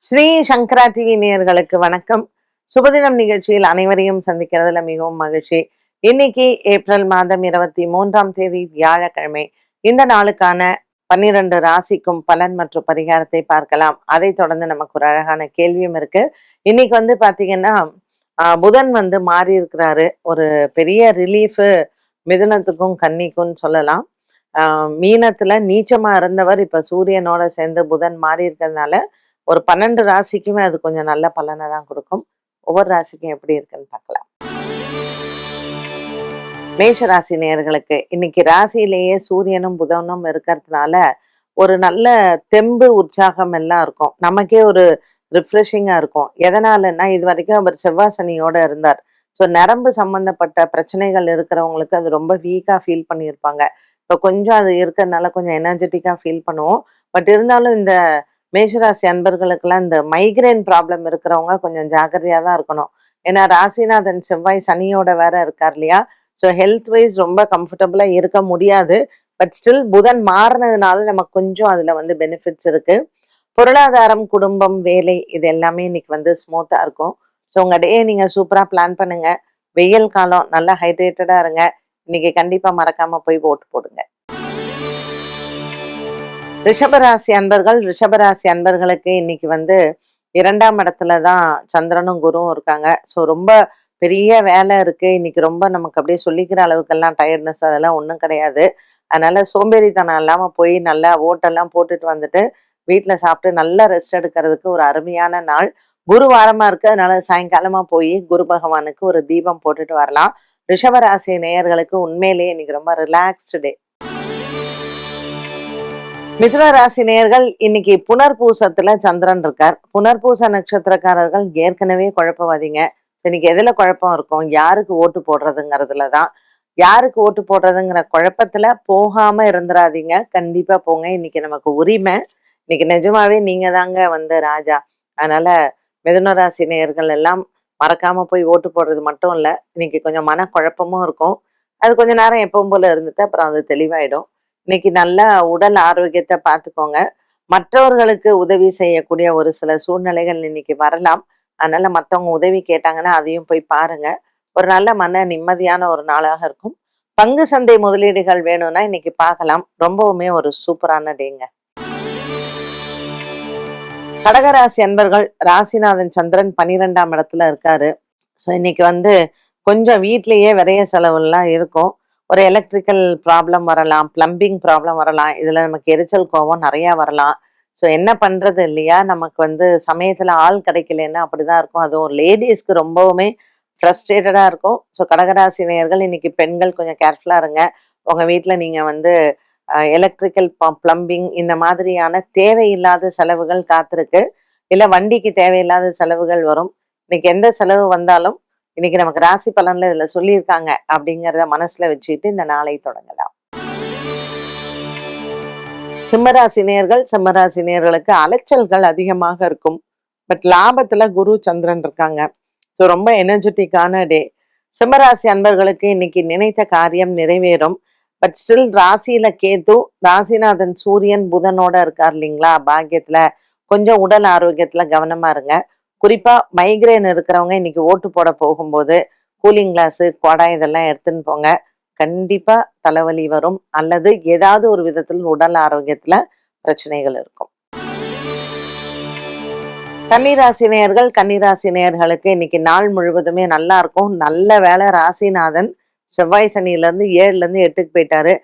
ஸ்ரீ சங்கரா TV நேயர்களுக்கு வணக்கம். சுபதினம் நிகழ்ச்சியில் அனைவரையும் சந்திக்கிறதுல மிகவும் மகிழ்ச்சி. இன்னைக்கு ஏப்ரல் மாதம் 23ஆம் தேதி வியாழக்கிழமை. இந்த நாளுக்கான 12 ராசிக்கும் பலன் மற்றும் பரிகாரத்தை பார்க்கலாம். அதை தொடர்ந்து நமக்கு ஒரு அழகான கேள்வியும் இருக்கு. இன்னைக்கு பாத்தீங்கன்னா புதன் மாறி இருக்கிறாரு. ஒரு பெரிய ரிலீஃப் மிதுனத்துக்கும் கன்னிக்கும் சொல்லலாம். மீனத்துல நீச்சமா இருந்தவர் இப்ப சூரியனோட சேர்ந்து புதன் மாறி இருக்கிறதுனால ஒரு 12 ராசிக்குமே அது கொஞ்சம் நல்ல பலனை தான் கொடுக்கும். ஒவ்வொரு ராசிக்கும் எப்படி இருக்குன்னு பார்க்கலாம். மேஷ ராசி நேயர்களுக்கு இன்னைக்கு ராசியிலேயே சூரியனும் புதனும் இருக்கிறதுனால ஒரு நல்ல தெம்பு உற்சாகம் எல்லாம் இருக்கும். நமக்கே ஒரு ரிஃப்ரெஷிங்கா இருக்கும். எதனாலன்னா இது வரைக்கும் அவர் செவ்வாய் சனியோட இருந்தார். ஸோ நரம்பு சம்பந்தப்பட்ட பிரச்சனைகள் இருக்கிறவங்களுக்கு அது ரொம்ப வீக்கா ஃபீல் பண்ணியிருப்பாங்க. இப்போ கொஞ்சம் அது இருக்கிறதுனால கொஞ்சம் எனர்ஜெட்டிக்கா ஃபீல் பண்ணுவோம். பட் இருந்தாலும் இந்த மேஷராசி அன்பர்களுக்கெல்லாம் இந்த மைக்ரேன் ப்ராப்ளம் இருக்கிறவங்க கொஞ்சம் ஜாக்கிரதையா தான் இருக்கணும். ஏன்னா ராசிநாதன் செவ்வாய் சனியோட வேற இருக்கார் இல்லையா? ஸோ ஹெல்த் வைஸ் ரொம்ப கம்ஃபர்டபுளா இருக்க முடியாது. பட் ஸ்டில் புதன் மாறினதுனால நமக்கு கொஞ்சம் அதுல பெனிஃபிட்ஸ் இருக்கு. பொருளாதாரம், குடும்பம், வேலை இது எல்லாமே இன்னைக்கு ஸ்மூத்தா இருக்கும். ஸோ உங்க டே நீங்க சூப்பரா பிளான் பண்ணுங்க. வெயில் காலம் நல்லா ஹைட்ரேட்டடா இருங்க. இன்னைக்கு கண்டிப்பா மறக்காம போய் ஓட்டு போடுங்க. ரிஷபராசி அன்பர்களுக்கு இன்னைக்கு 2ஆம் இடத்துல தான் சந்திரனும் குருவும் இருக்காங்க. ஸோ ரொம்ப பெரிய வேலை இருக்கு இன்னைக்கு. ரொம்ப நமக்கு அப்படியே சொல்லிக்கிற அளவுக்கெல்லாம் டயர்ட்னஸ் அதெல்லாம் ஒன்றும் கிடையாது. அதனால சோம்பேறித்தனம் இல்லாம போய் நல்லா ஓட்டெல்லாம் போட்டுட்டு வந்துட்டு வீட்டுல சாப்பிட்டு நல்லா ரெஸ்ட் எடுக்கிறதுக்கு ஒரு அருமையான நாள். குரு வாரமா இருக்கு. அதனால சாயங்காலமா போய் குரு பகவானுக்கு ஒரு தீபம் போட்டுட்டு வரலாம். ரிஷபராசி நேயர்களுக்கு உண்மையிலேயே இன்னைக்கு ரொம்ப ரிலாக்ஸ்டு டே. மிதுன ராசி நேயர்கள் இன்னைக்கு புனர்பூசத்துல சந்திரன் இருக்கார். புனர்பூச நட்சத்திரக்காரர்கள் ஏற்கனவே குழப்பவாதீங்க. இன்னைக்கு எதுல குழப்பம் இருக்கும்? யாருக்கு ஓட்டு போடுறதுங்கிறதுலதான். யாருக்கு ஓட்டு போடுறதுங்கிற குழப்பத்துல போகாம இருந்துராதீங்க. கண்டிப்பா போங்க. இன்னைக்கு நமக்கு உரிமை. இன்னைக்கு நிஜமாவே நீங்க தாங்க ராஜா. அதனால மிதுன ராசி நேயர்கள் எல்லாம் மறக்காம போய் ஓட்டு போடுறது மட்டும் இல்ல, இன்னைக்கு கொஞ்சம் மன குழப்பமும் இருக்கும். அது கொஞ்ச நேரம் எப்பவும் போல இருந்துட்டு அப்புறம் அது தெளிவாயிடும். இன்னைக்கு நல்லா உடல் ஆரோக்கியத்தை பார்த்துக்கோங்க. மற்றவர்களுக்கு உதவி செய்யக்கூடிய ஒரு சில சூழ்நிலைகள் இன்னைக்கு வரலாம். அதனால மற்றவங்க உதவி கேட்டாங்கன்னா அதையும் போய் பாருங்க. ஒரு நல்ல மன நிம்மதியான ஒரு நாளாக இருக்கும். பங்கு சந்தை முதலீடுகள் வேணும்னா இன்னைக்கு பார்க்கலாம். ரொம்பவுமே ஒரு சூப்பரான டேங்க. கடகராசி அன்பர்கள், ராசிநாதன் சந்திரன் 12ஆம் இடத்துல இருக்காரு. ஸோ இன்னைக்கு கொஞ்சம் வீட்லயே விரைய செலவுலாம் இருக்கும். ஒரு எலக்ட்ரிக்கல் ப்ராப்ளம் வரலாம், பிளம்பிங் ப்ராப்ளம் வரலாம். இதுல நமக்கு எரிச்சல் கோபம் நிறைய வரலாம். ஸோ என்ன பண்றது இல்லையா? நமக்கு சமயத்துல ஆள் கிடைக்கலன்னா அப்படிதான் இருக்கும். அதுவும் லேடிஸ்க்கு ரொம்பவுமே ஃப்ரஸ்ட்ரேட்டடா இருக்கும். ஸோ கடகராசி நேயர்கள் இன்னைக்கு பெண்கள் கொஞ்சம் கேர்ஃபுல்லா இருங்க. உங்க வீட்டுல நீங்க எலக்ட்ரிக்கல் பிளம்பிங் இந்த மாதிரியான தேவையில்லாத செலவுகள் காத்திருக்கு. இல்ல வண்டிக்கு தேவையில்லாத செலவுகள் வரும். இன்னைக்கு எந்த செலவு வந்தாலும் இன்னைக்கு நமக்கு ராசி பலன்ல இதுல சொல்லியிருக்காங்க அப்படிங்கிறத மனசுல வச்சுட்டு இந்த நாளை தொடங்கலாம். சிம்மராசி நேயர்களுக்கு அலைச்சல்கள் அதிகமாக இருக்கும். பட் லாபத்துல குரு சந்திரன் இருக்காங்க. ஸோ ரொம்ப எனர்ஜெட்டிக்கான டே. சிம்மராசி அன்பர்களுக்கு இன்னைக்கு நினைத்த காரியம் நிறைவேறும். பட் ஸ்டில் ராசியில கேது, ராசிநாதன் சூரியன் புதனோட இருக்கார் இல்லைங்களா? பாக்கியத்துல கொஞ்சம் உடல் ஆரோக்கியத்துல கவனமா இருங்க. குறிப்பா மைக்ரேன் இருக்கிறவங்க இன்னைக்கு ஓட்டு போட போகும்போது கூலிங் கிளாஸ், கொடை இதெல்லாம் எடுத்துன்னு போங்க. கண்டிப்பா தலைவலி வரும் அல்லது ஏதாவது ஒரு விதத்தில் உடல் ஆரோக்கியத்துல பிரச்சனைகள் இருக்கும். கன்னிராசி நேயர்களுக்கு இன்னைக்கு நாள் முழுவதுமே நல்லா இருக்கும். நல்ல வேலை ராசிநாதன் செவ்வாய் சனியில இருந்து 7ல இருந்து 8க்கு போயிட்டாரு.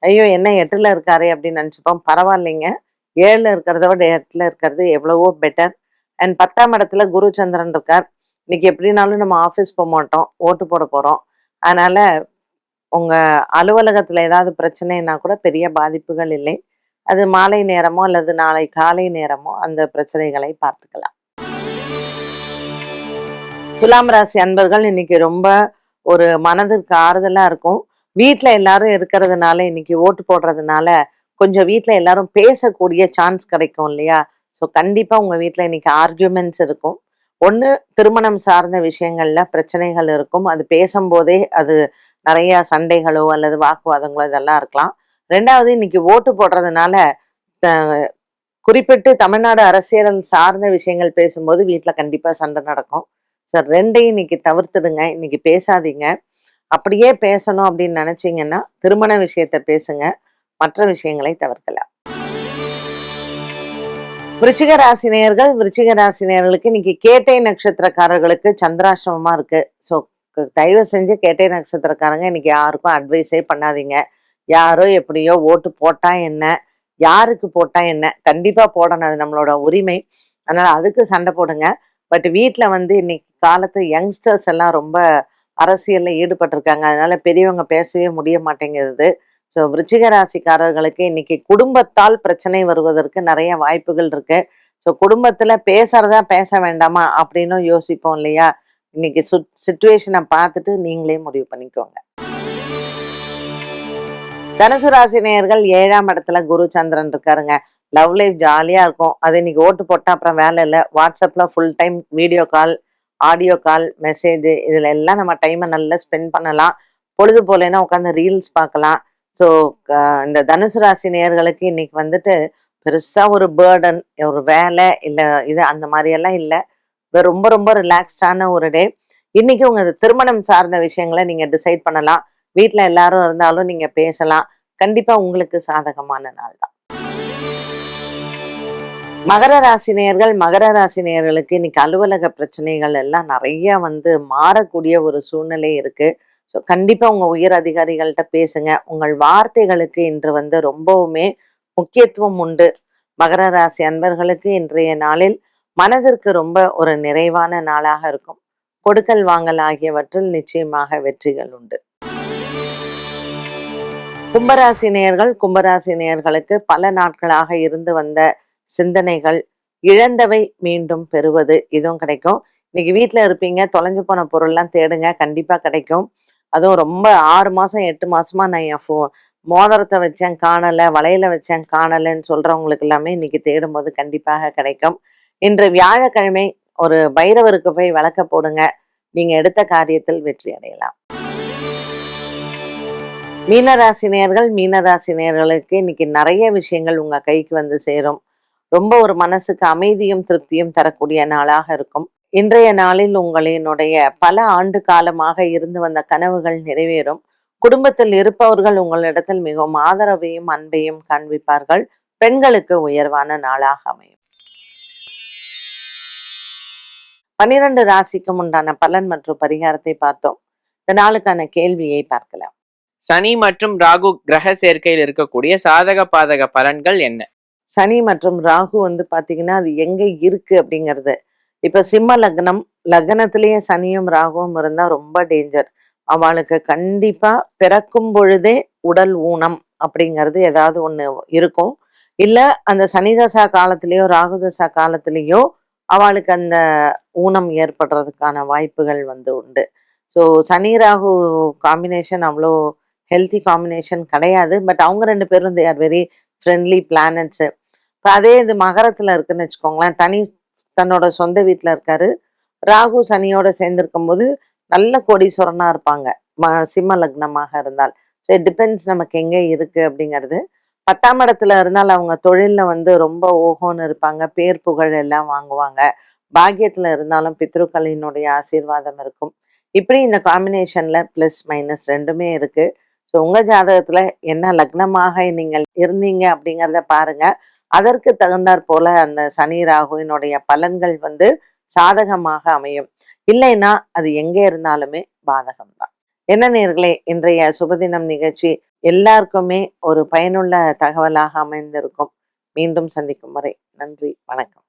ஐயோ என்ன 8ல இருக்காரு அப்படின்னு நினைச்சுப்போம். பரவாயில்லைங்க. 7ல இருக்கிறத விட 8ல இருக்கிறது எவ்வளவோ பெட்டர். அண்ட் 10ஆம் இடத்துல குரு சந்திரன் இருக்கார். இன்னைக்கு எப்படினாலும் நம்ம ஆஃபீஸ் போக மாட்டோம், ஓட்டு போட போறோம். அதனால உங்க அலுவலகத்துல ஏதாவது பிரச்சனைனா கூட பெரிய பாதிப்புகள் இல்லை. அது மாலை நேரமோ அல்லது நாளை காலை நேரமோ அந்த பிரச்சனைகளை பார்த்துக்கலாம். துலாம் ராசி அன்பர்கள் இன்னைக்கு ரொம்ப ஒரு மனதிற்கு ஆறுதலா இருக்கும். வீட்டுல எல்லாரும் இருக்கிறதுனால இன்னைக்கு ஓட்டு போடுறதுனால கொஞ்சம் வீட்டுல எல்லாரும் பேசக்கூடிய சான்ஸ் கிடைக்கும் இல்லையா? ஸோ கண்டிப்பா உங்க வீட்டுல இன்னைக்கு ஆர்கியூமெண்ட்ஸ் இருக்கும். ஒண்ணு திருமணம் சார்ந்த விஷயங்கள்ல பிரச்சனைகள் இருக்கும். அது பேசும்போதே அது நிறைய சண்டைகளோ அல்லது வாக்குவாதங்களோ இதெல்லாம் இருக்கலாம். 2வது இன்னைக்கு ஓட்டு போடுறதுனால குறிப்பிட்டு தமிழ்நாடு அரசியல் சார்ந்த விஷயங்கள் பேசும்போது வீட்ல கண்டிப்பா சண்டை நடக்கும். ஸோ 2யும் இன்னைக்கு தவிர்த்துடுங்க. இன்னைக்கு பேசாதீங்க. அப்படியே பேசணும் அப்படின்னு நினைச்சீங்கன்னா, திருமண விஷயத்த பேசுங்க. மற்ற விஷயங்களை தவிர்க்கலாம். விருச்சிக ராசி நேயர்கள், விருச்சிக ராசி நேயர்களுக்கு இன்னைக்கு கேட்டை நட்சத்திரக்காரர்களுக்கு சந்திராஷ்டமமா இருக்கு. ஸோ தயவு செஞ்சு கேட்டை நட்சத்திரக்காரங்க இன்னைக்கு யாருக்கும் அட்வைஸே பண்ணாதீங்க. யாரோ எப்படியோ ஓட்டு போட்டா என்ன? யாருக்கு போட்டா என்ன? கண்டிப்பா போடணும். அது நம்மளோட உரிமை. அதனால அதுக்கு சண்டை போடுங்க. பட் வீட்ல வந்து இன்னைக்கு காலத்து யங்ஸ்டர்ஸ் எல்லாம் ரொம்ப அரசியல்ல ஈடுபட்டிருக்காங்க. அதனால பெரியவங்க பேசவே முடிய மாட்டேங்குது. ஸோ விருச்சிக ராசிக்காரர்களுக்கு இன்னைக்கு குடும்பத்தால் பிரச்சனை வருவதற்கு நிறைய வாய்ப்புகள் இருக்கு. ஸோ குடும்பத்துல பேசுறதா பேச வேண்டாமா அப்படின்னும் யோசிப்போம் இல்லையா? இன்னைக்கு சிச்சுவேஷனை பார்த்துட்டு நீங்களே முடிவு பண்ணிக்கோங்க. தனுசு ராசி நேயர்கள் 7ஆம் இடத்துல குரு சந்திரன் இருக்காருங்க. லவ் லைஃப் ஜாலியா இருக்கும். அது இன்னைக்கு ஓட்டு போட்டா அப்புறம் வேலை இல்லை. வாட்ஸ்அப்ல full time video call, audio call, message இதுல எல்லாம் நம்ம டைமை நல்லா ஸ்பெண்ட் பண்ணலாம். பொழுது போலேன்னா உட்காந்து ரீல்ஸ் பார்க்கலாம். ஸோ இந்த தனுசு ராசி நேயர்களுக்கு இன்னைக்கு வந்துட்டு பெருசா ஒரு பேர்டன், ஒரு வேலை இல்லை இது அந்த மாதிரி எல்லாம் இல்லை. ரொம்ப ரொம்ப ரிலாக்ஸ்டான ஒரு டே. இன்னைக்கு உங்க திருமணம் சார்ந்த விஷயங்களை நீங்க டிசைட் பண்ணலாம். வீட்ல எல்லாரும் இருந்தாலும் நீங்க பேசலாம். கண்டிப்பா உங்களுக்கு சாதகமான நாள் தான். மகர ராசி நேயர்கள், மகர ராசி நேயர்களுக்கு இன்னைக்கு அலுவலக பிரச்சனைகள் எல்லாம் நிறைய வந்து மாறக்கூடிய ஒரு சூழ்நிலை இருக்கு. ஸோ கண்டிப்பா உங்க உயர் அதிகாரிகள்கிட்ட பேசுங்க. உங்கள் வார்த்தைகளுக்கு இன்று வந்து ரொம்பவுமே முக்கியத்துவம் உண்டு. மகர ராசி அன்பர்களுக்கு இன்றைய நாளில் மனதிற்கு ரொம்ப ஒரு நிறைவான நாளாக இருக்கும். கொடுக்கல் வாங்கல் ஆகியவற்றில் நிச்சயமாக வெற்றிகள் உண்டு. கும்பராசி நேயர்கள், கும்பராசி நேயர்களுக்கு பல நாட்களாக இருந்து வந்த சிந்தனைகள், இழந்தவை மீண்டும் பெறுவது இதுவும் கிடைக்கும். இன்னைக்கு வீட்ல இருப்பீங்க, தொலைஞ்சு போன பொருள்லாம் தேடுங்க, கண்டிப்பா கிடைக்கும். அதுவும் ரொம்ப 6 மாசம் 8 மாசமா நான் என் மோதிரத்தை வச்சேன் காணல, வளையல வச்சேன் காணலன்னு சொல்றவங்களுக்கு எல்லாமே இன்னைக்கு தேடும்போது கண்டிப்பாக கிடைக்கும். இன்று வியாழக்கிழமை ஒரு பைரவருக்கு போய் விளக்க போடுங்க. நீங்க எடுத்த காரியத்தில் வெற்றி அடையலாம். மீனராசினியர்கள், மீனராசினியர்களுக்கு இன்னைக்கு நிறைய விஷயங்கள் உங்க கைக்கு வந்து சேரும். ரொம்ப ஒரு மனசுக்கு அமைதியும் திருப்தியும் தரக்கூடிய நாளாக இருக்கும். இன்றைய நாளில் உங்களினுடைய பல ஆண்டு காலமாக இருந்து வந்த கனவுகள் நிறைவேறும். குடும்பத்தில் இருப்பவர்கள் உங்களிடத்தில் மிகவும் ஆதரவையும் அன்பையும் காண்பிப்பார்கள். பெண்களுக்கு உயர்வான நாளாக அமையும். 12 ராசிக்கும் உண்டான பலன் மற்றும் பரிகாரத்தை பார்த்தோம். இந்த நாளுக்கான கேள்வியை பார்க்கலாம். சனி மற்றும் ராகு கிரக சேர்க்கையில் இருக்கக்கூடிய சாதக பாதக பலன்கள் என்ன? சனி மற்றும் ராகு வந்து பாத்தீங்கன்னா அது எங்க இருக்கு அப்படிங்கிறது. இப்ப சிம்ம லக்னம், லக்னத்திலேயே சனியும் ராகுவும் இருந்தா ரொம்ப டேஞ்சர். அவளுக்கு கண்டிப்பா பிறக்கும் பொழுதே உடல் ஊனம் அப்படிங்கிறது ஏதாவது ஒண்ணு இருக்கும். இல்ல அந்த சனி தசா காலத்திலேயோ ராகு தசா காலத்திலேயோ அவளுக்கு அந்த ஊனம் ஏற்படுறதுக்கான வாய்ப்புகள் வந்து உண்டு. ஸோ சனி ராகு காம்பினேஷன் அவ்வளோ ஹெல்த்தி காம்பினேஷன் கிடையாது. பட் அவங்க 2 பேரும் they are very friendly planets. இப்போ அதே இது மகரத்தில் இருக்குன்னு வச்சுக்கோங்களேன், தன்னோட சொந்த வீட்டில் இருக்காரு. ராகு சனியோட சேர்ந்திருக்கும் போது நல்ல கோடீஸ்வரனாக இருப்பாங்க, சிம்ம லக்னமாக இருந்தால். ஸோ இட் டிபெண்ட்ஸ் நமக்கு எங்கே இருக்குது அப்படிங்கிறது. 10ஆம் இடத்துல இருந்தால் அவங்க தொழிலில் வந்து ரொம்ப ஓஹோன்னு இருப்பாங்க, பேர் புகழ் எல்லாம் வாங்குவாங்க. பாக்கியத்தில் இருந்தாலும் பித்ருக்களினுடைய ஆசீர்வாதம் இருக்கும். இப்படி இந்த காம்பினேஷனில் ப்ளஸ் மைனஸ் ரெண்டுமே இருக்குது. ஸோ உங்கள் ஜாதகத்தில் என்ன லக்னமாக நீங்கள் இருந்தீங்க அப்படிங்கிறத பாருங்க. அதற்கு தகுந்தாற் போல அந்த சனி ராகுவினுடைய பலன்கள் வந்து சாதகமாக அமையும். இல்லைன்னா அது எங்கே இருந்தாலுமே பாதகம் தான். என்ன நேயர்களே, இன்றைய சுபதினம் நிகழ்ச்சி எல்லாருக்குமே ஒரு பயனுள்ள தகவலாக அமைந்திருக்கும். மீண்டும் சந்திக்கும் வரை நன்றி, வணக்கம்.